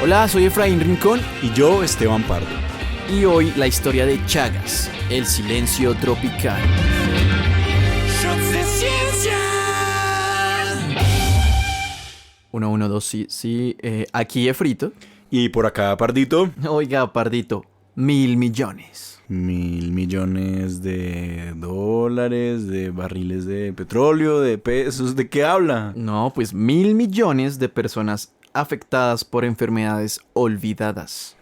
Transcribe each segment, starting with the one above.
Hola, soy Efraín Rincón Y yo, Esteban Pardo. y hoy la historia de Chagas, el silencio tropical. Shots de ciencia. 1, 2, sí. Aquí Efrito. Y por acá, Pardito. Oiga, Pardito, 1.000 millones. 1.000 millones de dólares, de barriles de petróleo, de pesos. ¿De qué habla? No, pues 1.000 millones de personas afectadas por enfermedades olvidadas.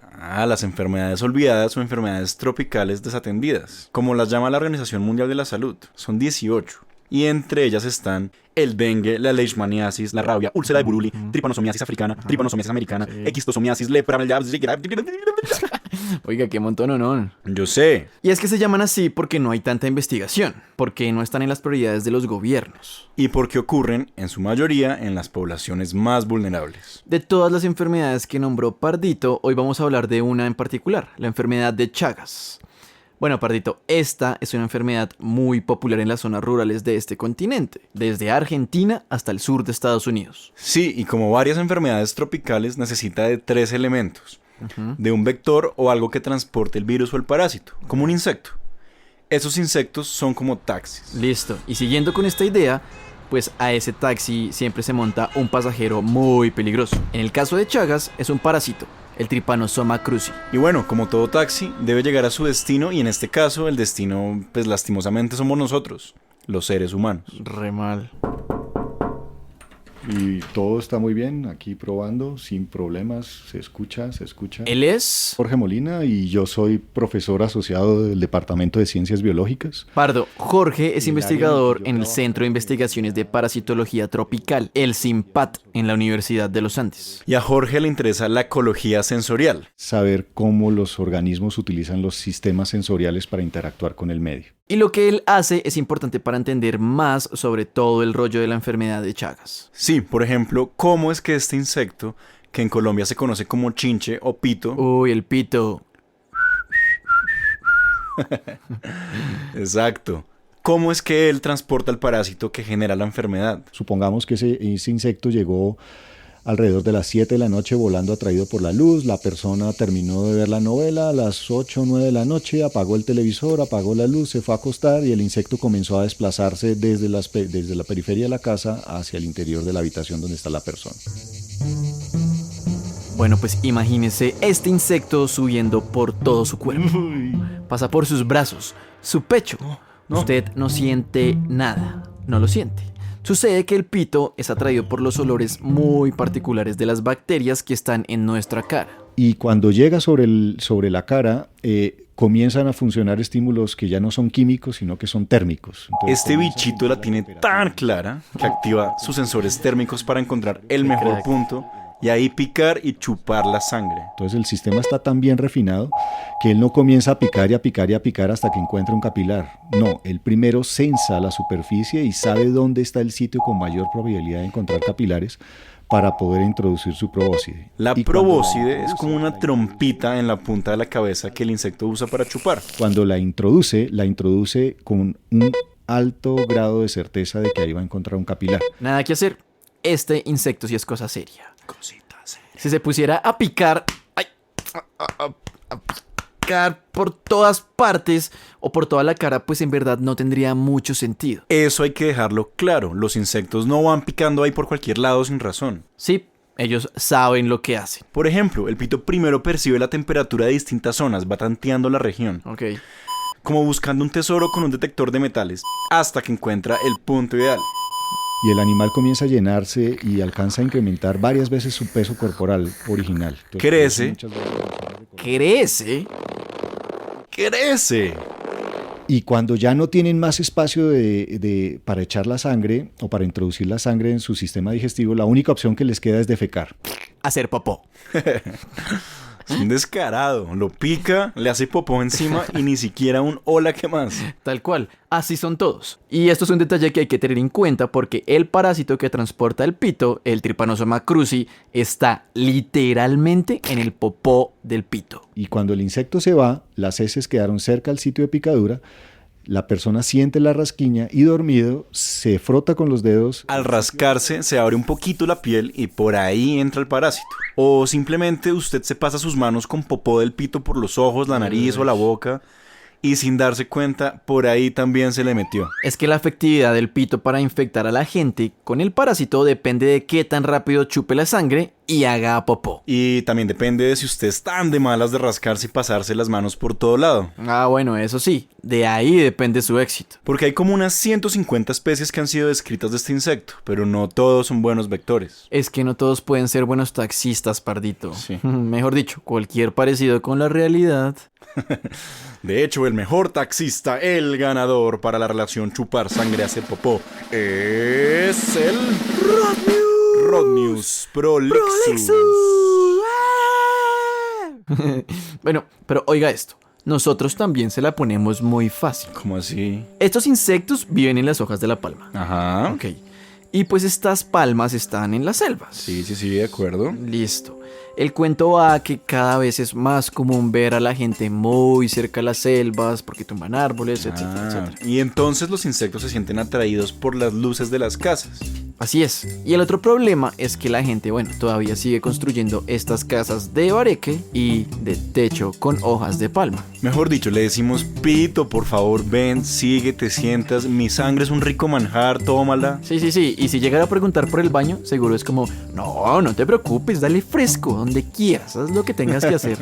Las enfermedades olvidadas o enfermedades tropicales desatendidas, como las llama la Organización Mundial de la Salud. Son 18. Y entre ellas están el dengue, la leishmaniasis, la rabia, úlcera de Buruli, tripanosomiasis africana, tripanosomiasis americana, equistosomiasis, lepra. Oiga, qué montón, no. Yo sé. Y es que se llaman así porque no hay tanta investigación, porque no están en las prioridades de los gobiernos. Y porque ocurren, en su mayoría, en las poblaciones más vulnerables. De todas las enfermedades que nombró Pardito, hoy vamos a hablar de una en particular, la enfermedad de Chagas. Bueno, Pardito, esta es una enfermedad muy popular en las zonas rurales de este continente, desde Argentina hasta el sur de Estados Unidos. Sí, y como varias enfermedades tropicales, necesita de 3 elementos. De un vector o algo que transporte el virus o el parásito, como un insecto. Esos insectos son como taxis. Listo, y siguiendo con esta idea, pues a ese taxi siempre se monta un pasajero muy peligroso. En el caso de Chagas, es un parásito, el Trypanosoma cruzi. Y bueno, como todo taxi, debe llegar a su destino y en este caso el destino, pues lastimosamente somos nosotros, los seres humanos. Re mal. Y todo está muy bien, aquí probando, sin problemas, se escucha. Él es... Jorge Molina y yo soy profesor asociado del Departamento de Ciencias Biológicas. Pardo, Jorge es Y el investigador área en que yo en el trabajo Centro de Investigaciones de Parasitología Tropical, el CIMPAT, en la Universidad de los Andes. Y a Jorge le interesa la ecología sensorial. Saber cómo los organismos utilizan los sistemas sensoriales para interactuar con el medio. Y lo que él hace es importante para entender más sobre todo el rollo de la enfermedad de Chagas. Sí, por ejemplo, cómo es que este insecto, que en Colombia se conoce como chinche o pito, Uy, el pito. exacto, cómo es que él transporta el parásito que genera la enfermedad. Supongamos que ese insecto llegó alrededor de las 7 de la noche volando atraído por la luz. La persona terminó de ver la novela a las 8 o 9 de la noche, apagó el televisor, apagó la luz, se fue a acostar y el insecto comenzó a desplazarse desde la periferia de la casa hacia el interior de la habitación donde está la persona. Bueno, pues imagínese este insecto subiendo por todo su cuerpo. Pasa por sus brazos, su pecho. Usted no siente nada, no lo siente. Sucede que el pito es atraído por los olores muy particulares de las bacterias que están en nuestra cara. Y cuando llega sobre la cara, comienzan a funcionar estímulos que ya no son químicos, sino que son térmicos. Entonces, Este bichito la tiene tan clara que activa sus sensores térmicos para encontrar el mejor crack. punto y ahí picar y chupar la sangre. Entonces el sistema está tan bien refinado que él no comienza a picar y a picar y a picar hasta que encuentra un capilar. No, él primero sensa la superficie y sabe dónde está el sitio con mayor probabilidad de encontrar capilares para poder introducir su probóscide. La Y probóscide es como una trompita en la punta de la cabeza que el insecto usa para chupar. cuando la introduce con un alto grado de certeza de que ahí va a encontrar un capilar. Nada que hacer. Este insecto sí es cosa seria. Si se pusiera a picar, a picar por todas partes o por toda la cara, pues en verdad no tendría mucho sentido. Eso hay que dejarlo claro. Los insectos no van picando ahí por cualquier lado sin razón. Sí, ellos saben lo que hacen. Por ejemplo, el pito primero percibe la temperatura de distintas zonas, va tanteando la región, Ok. como buscando un tesoro con un detector de metales, hasta que encuentra el punto ideal. Y el animal comienza a llenarse y alcanza a incrementar varias veces su peso corporal original. Entonces, Crece. muchas veces las zonas de color. Crece. ¡Crece! Y cuando ya no tienen más espacio para echar la sangre o para introducir la sangre en su sistema digestivo, la única opción que les queda es defecar. Hacer popó. Es un descarado. Lo pica, le hace popó encima y ni siquiera un hola, ¿qué más? Tal cual. Así son todos. Y esto es un detalle que hay que tener en cuenta porque el parásito que transporta el pito, el Trypanosoma cruzi, está literalmente en el popó del pito. Y cuando el insecto se va, las heces quedaron cerca al sitio de picadura, la persona siente la rasquiña y dormido se frota con los dedos. Al rascarse se abre un poquito la piel y por ahí entra el parásito. O simplemente usted se pasa sus manos con popó del pito por los ojos, la nariz o la boca y sin darse cuenta, por ahí también se le metió. Es que la efectividad del pito para infectar a la gente con el parásito depende de qué tan rápido chupe la sangre y haga popó. Y también depende de si usted es tan de malas de rascarse y pasarse las manos por todo lado. Ah, bueno, eso sí, de ahí depende su éxito. Porque hay como unas 150 especies que han sido descritas de este insecto, pero no todos son buenos vectores. Es que no todos pueden ser buenos taxistas, pardito. Sí. Mejor dicho, cualquier parecido con la realidad. De hecho, el mejor taxista, el ganador para la relación chupar sangre hacer popó, es el Rhodnius prolixus. Bueno, pero oiga esto. Nosotros también se la ponemos muy fácil. ¿Cómo así? Estos insectos viven en las hojas de la palma. Ajá. Ok. Y pues estas palmas están en las selvas. Sí, de acuerdo. Listo. El cuento va a que cada vez es más común ver a la gente muy cerca de las selvas porque tumban árboles, etcétera, etcétera. Y entonces los insectos se sienten atraídos por las luces de las casas. Así es. Y el otro problema es que la gente, bueno, todavía sigue construyendo estas casas de bareque y de techo con hojas de palma. Mejor dicho, le decimos, Pito, por favor, ven, sigue, te sientas, mi sangre es un rico manjar, tómala. Sí. Y si llegara a preguntar por el baño, seguro es como, no te preocupes, dale fresco, donde quieras, haz lo que tengas que hacer.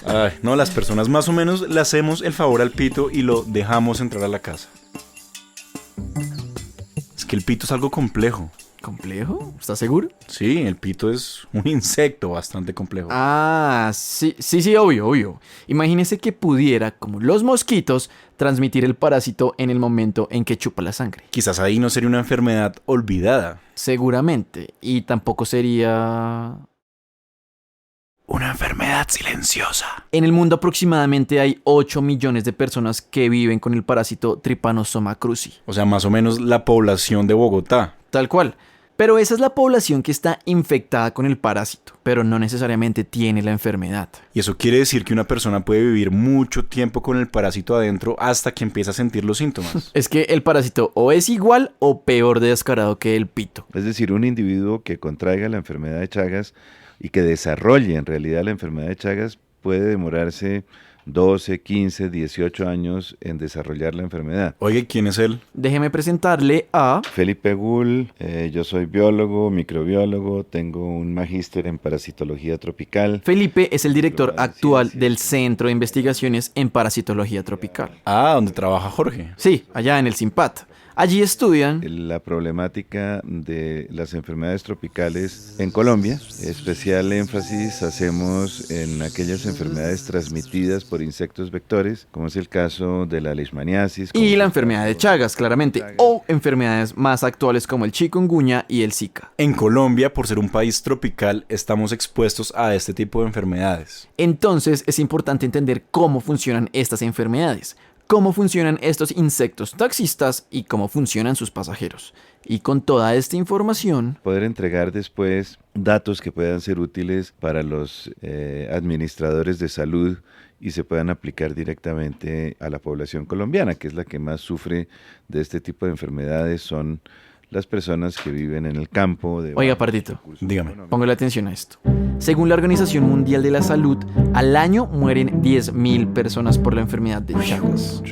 Ay, no, las personas más o menos le hacemos el favor al Pito y lo dejamos entrar a la casa. Es que el Pito es algo complejo. ¿Complejo? ¿Estás seguro? Sí, el Pito es un insecto bastante complejo. Ah, sí, obvio. Imagínese que pudiera, como los mosquitos, transmitir el parásito en el momento en que chupa la sangre. Quizás ahí no sería una enfermedad olvidada. Seguramente. Y tampoco sería... una enfermedad silenciosa. En el mundo aproximadamente hay 8 millones de personas que viven con el parásito Trypanosoma cruzi. O sea, más o menos la población de Bogotá. Tal cual. Pero esa es la población que está infectada con el parásito, pero no necesariamente tiene la enfermedad. Y eso quiere decir que una persona puede vivir mucho tiempo con el parásito adentro hasta que empieza a sentir los síntomas. Es que el parásito o es igual o peor de descarado que el pito. Es decir, un individuo que contraiga la enfermedad de Chagas y que desarrolle en realidad la enfermedad de Chagas puede demorarse 12, 15, 18 años en desarrollar la enfermedad. Oye, ¿quién es él? Déjeme presentarle a... Felipe Gull, yo soy biólogo, microbiólogo, tengo un magíster en parasitología tropical. Felipe es el director actual del Centro de Investigaciones en Parasitología Tropical. Ah, donde trabaja Jorge. Sí, allá en el CIMPAT. Allí estudian... La problemática de las enfermedades tropicales en Colombia. Especial énfasis hacemos en aquellas enfermedades transmitidas por insectos vectores, como es el caso de la leishmaniasis. Y la enfermedad de Chagas, claramente. O enfermedades más actuales como el chikungunya y el Zika. En Colombia, por ser un país tropical, estamos expuestos a este tipo de enfermedades. Entonces es importante entender cómo funcionan estas enfermedades, cómo funcionan estos insectos taxistas y cómo funcionan sus pasajeros. Y con toda esta información... poder entregar después datos que puedan ser útiles para los administradores de salud y se puedan aplicar directamente a la población colombiana, que es la que más sufre de este tipo de enfermedades, son las personas que viven en el campo. Oiga, Pardito, dígame. Póngale atención a esto. Según la Organización Mundial de la Salud, al año mueren 10.000 personas por la enfermedad de Chagas.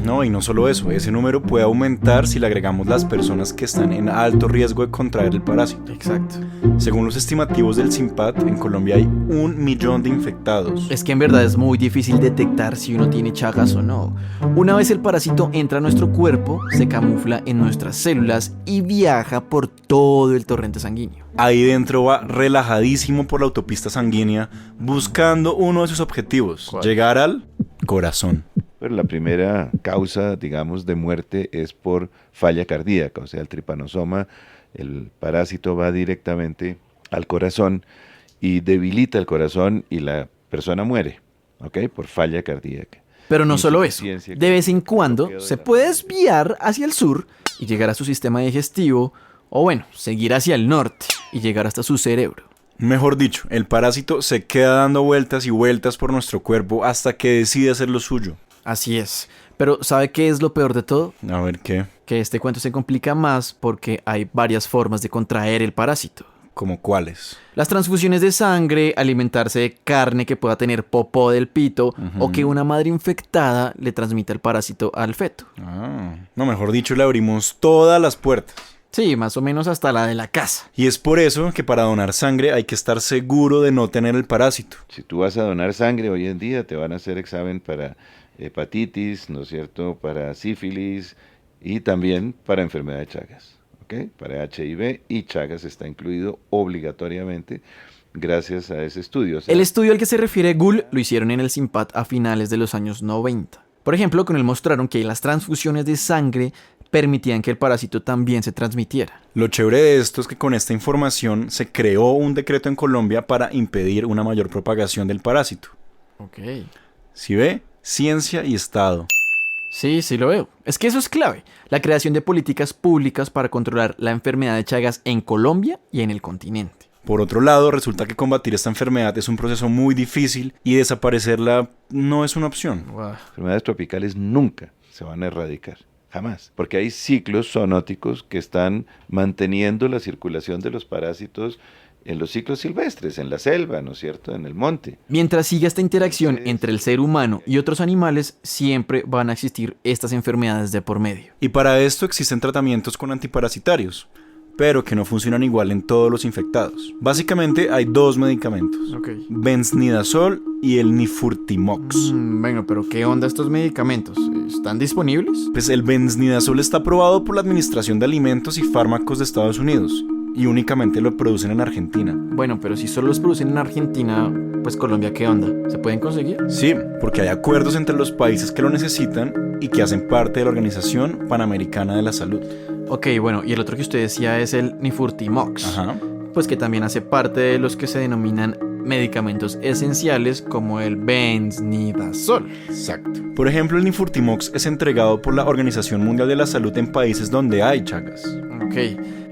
No, y no solo eso, ese número puede aumentar si le agregamos las personas que están en alto riesgo de contraer el parásito. Exacto. Según los estimativos del CIMPAT, en Colombia hay 1 millón de infectados. Es que en verdad es muy difícil detectar si uno tiene Chagas o no. Una vez el parásito entra a nuestro cuerpo, se camufla en nuestras células y viaja por todo el torrente sanguíneo. Ahí dentro va relajadísimo por la autopista sanguínea buscando uno de sus objetivos, ¿cuál? Llegar al corazón. Pero la primera causa, digamos, de muerte es por falla cardíaca, o sea, el tripanosoma, el parásito va directamente al corazón y debilita el corazón y la persona muere, ¿ok? Por falla cardíaca. Pero no solo eso, de vez en cuando se puede desviar hacia el sur y llegar a su sistema digestivo, o bueno, seguir hacia el norte y llegar hasta su cerebro. Mejor dicho, el parásito se queda dando vueltas y vueltas por nuestro cuerpo hasta que decide hacer lo suyo. Así es. Pero ¿sabe qué es lo peor de todo? A ver qué, Que este cuento se complica más porque hay varias formas de contraer el parásito. como cuáles. Las transfusiones de sangre, alimentarse de carne que pueda tener popó del pito o que una madre infectada le transmita el parásito al feto. No, mejor dicho, le abrimos todas las puertas. Sí, más o menos hasta la de la casa. Y es por eso que para donar sangre hay que estar seguro de no tener el parásito. Si tú vas a donar sangre hoy en día, te van a hacer examen para hepatitis, ¿no es cierto?, para sífilis y también para enfermedad de Chagas. ¿Ok? Para HIV y Chagas está incluido obligatoriamente gracias a ese estudio. O sea, El estudio al que se refiere Gull lo hicieron en el CIMPAT a finales de los años 90. Por ejemplo, con él mostraron que las transfusiones de sangre permitían que el parásito también se transmitiera. Lo chévere de esto es que con esta información se creó un decreto en Colombia para impedir una mayor propagación del parásito. Ok. ¿Sí ve? Ciencia y Estado. Sí, sí lo veo. Es que eso es clave. La creación de políticas públicas para controlar la enfermedad de Chagas en Colombia y en el continente. Por otro lado, resulta que combatir esta enfermedad es un proceso muy difícil y desaparecerla no es una opción. enfermedades tropicales nunca se van a erradicar. Jamás. Porque hay ciclos zoonóticos que están manteniendo la circulación de los parásitos en los ciclos silvestres, en la selva, ¿no es cierto?, en el monte. Mientras siga esta interacción entre el ser humano y otros animales, siempre van a existir estas enfermedades de por medio. Y para esto existen tratamientos con antiparasitarios, pero que no funcionan igual en todos los infectados. Básicamente hay dos medicamentos, Benznidazol y el Nifurtimox. Bueno, pero ¿qué onda estos medicamentos? ¿Están disponibles? Pues el Benznidazol está aprobado por la Administración de Alimentos y Fármacos de Estados Unidos y únicamente lo producen en Argentina. Bueno, pero si solo los producen en Argentina, pues Colombia, ¿qué onda? ¿Se pueden conseguir? Sí, porque hay acuerdos entre los países que lo necesitan y que hacen parte de la Organización Panamericana de la Salud. Ok, bueno, y el otro que usted decía es el Nifurtimox. Ajá. Pues que también hace parte de los que se denominan medicamentos esenciales como el Benznidazol. Exacto. Por ejemplo, el Nifurtimox es entregado por la Organización Mundial de la Salud en países donde hay Chagas. Ok,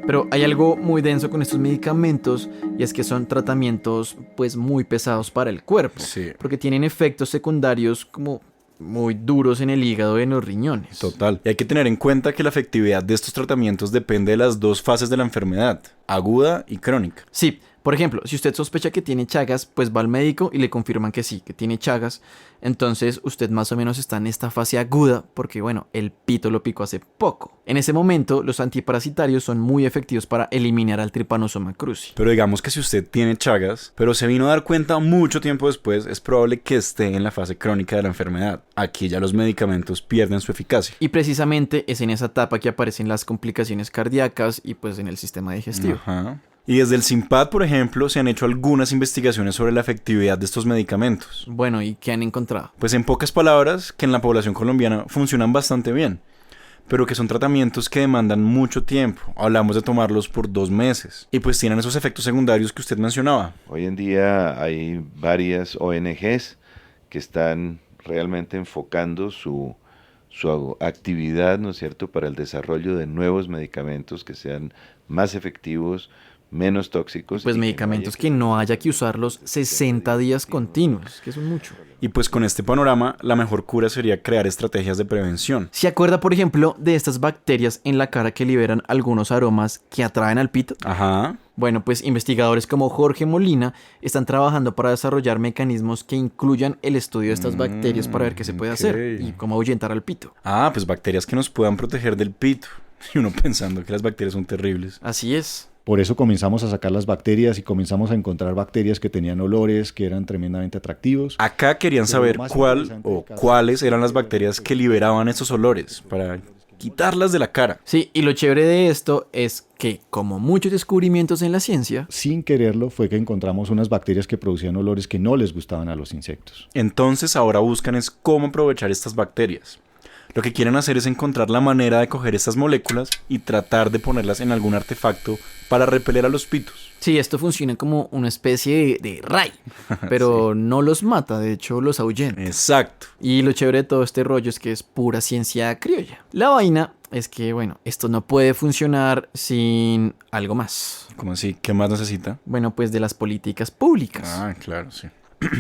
pero hay algo muy denso con estos medicamentos y es que son tratamientos pues muy pesados para el cuerpo. Sí. Porque tienen efectos secundarios como muy duros en el hígado y en los riñones. Total. Y hay que tener en cuenta que la efectividad de estos tratamientos depende de las dos fases de la enfermedad, aguda y crónica. Sí, por ejemplo, si usted sospecha que tiene Chagas, pues va al médico y le confirman que sí, que tiene Chagas. Entonces usted más o menos está en esta fase aguda porque, bueno, el pito lo picó hace poco. En ese momento, los antiparasitarios son muy efectivos para eliminar al Trypanosoma cruzi. Pero digamos que si usted tiene Chagas, pero se vino a dar cuenta mucho tiempo después, es probable que esté en la fase crónica de la enfermedad. Aquí ya los medicamentos pierden su eficacia. Y precisamente es en esa etapa que aparecen las complicaciones cardíacas y pues en el sistema digestivo. Ajá. Y desde el CIMPAD, por ejemplo, se han hecho algunas investigaciones sobre la efectividad de estos medicamentos. Bueno, ¿y qué han encontrado? Pues en pocas palabras, que en la población colombiana funcionan bastante bien, pero que son tratamientos que demandan mucho tiempo. Hablamos de tomarlos por 2 meses. Y pues tienen esos efectos secundarios que usted mencionaba. Hoy en día hay varias ONGs que están realmente enfocando su actividad, ¿no es cierto?, para el desarrollo de nuevos medicamentos que sean más efectivos, menos tóxicos. Pues medicamentos que no haya que usarlos 60 días continuos, que son mucho. Y pues con este panorama, la mejor cura sería crear estrategias de prevención. ¿Se acuerda, por ejemplo, de estas bacterias en la cara que liberan algunos aromas que atraen al pito? Ajá. Bueno, pues investigadores como Jorge Molina están trabajando para desarrollar mecanismos que incluyan el estudio de estas bacterias para ver qué se puede hacer y cómo ahuyentar al pito. Ah, pues bacterias que nos puedan proteger del pito. Y uno pensando que las bacterias son terribles. Así es. Por eso comenzamos a sacar las bacterias y comenzamos a encontrar bacterias que tenían olores que eran tremendamente atractivos. Acá querían Pero saber lo más cuál interesante o del caso cuáles eran las bacterias que liberaban esos olores para quitarlas de la cara. Sí, y lo chévere de esto es que, como muchos descubrimientos en la ciencia, Sin quererlo fue que encontramos unas bacterias que producían olores que no les gustaban a los insectos. Entonces ahora buscan es cómo aprovechar estas bacterias. Lo que quieren hacer es encontrar la manera de coger estas moléculas y tratar de ponerlas en algún artefacto para repeler a los pitos. sí, esto funciona como una especie de ray, pero no los mata, de hecho los ahuyenta. Exacto. Y lo chévere de todo este rollo es que es pura ciencia criolla. La vaina es que, bueno, esto no puede funcionar sin algo más. ¿Cómo así? ¿Qué más necesita? Bueno, pues de las políticas públicas. Ah, claro, sí.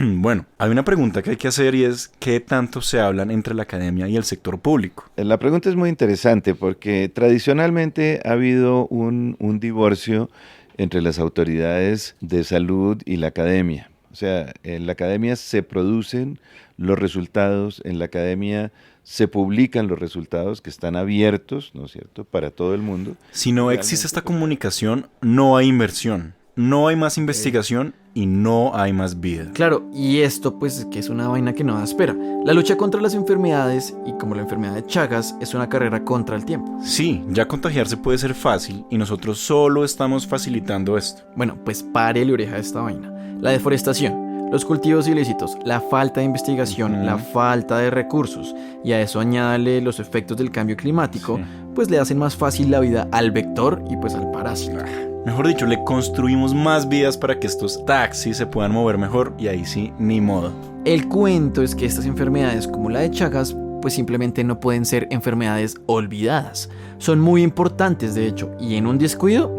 Bueno, hay una pregunta que hay que hacer y es ¿qué tanto se hablan entre la academia y el sector público? La pregunta es muy interesante porque tradicionalmente ha habido un divorcio entre las autoridades de salud y la academia. O sea, en la academia se producen los resultados, en la academia se publican los resultados que están abiertos, ¿no es cierto?, para todo el mundo. Si no existe esta comunicación, no hay inversión, no hay más investigación y no hay más vida. Claro, y esto pues que es una vaina que no da espera. La lucha contra las enfermedades, y como la enfermedad de Chagas, es una carrera contra el tiempo. Sí, ya contagiarse puede ser fácil y nosotros solo estamos facilitando esto. Bueno, pues párele oreja a esta vaina. La deforestación, los cultivos ilícitos, la falta de investigación, la falta de recursos, y a eso añádale los efectos del cambio climático, pues le hacen más fácil la vida al vector y pues al parásito. Mejor dicho, le construimos más vías para que estos taxis se puedan mover mejor y ahí sí, ni modo. El cuento es que estas enfermedades como la de Chagas pues simplemente no pueden ser enfermedades olvidadas. Son muy importantes de hecho, y en un descuido,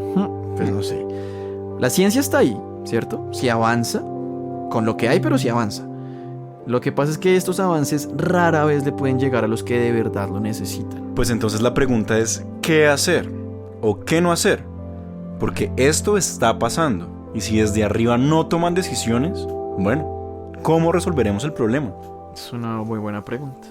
pues no sé. La ciencia está ahí, ¿cierto? Si avanza, con lo que hay, pero si avanza. Lo que pasa es que estos avances rara vez le pueden llegar a los que de verdad lo necesitan. Pues entonces la pregunta es, ¿qué hacer? ¿O qué no hacer? Porque esto está pasando, y si desde arriba no toman decisiones, bueno, ¿cómo resolveremos el problema? Es una muy buena pregunta.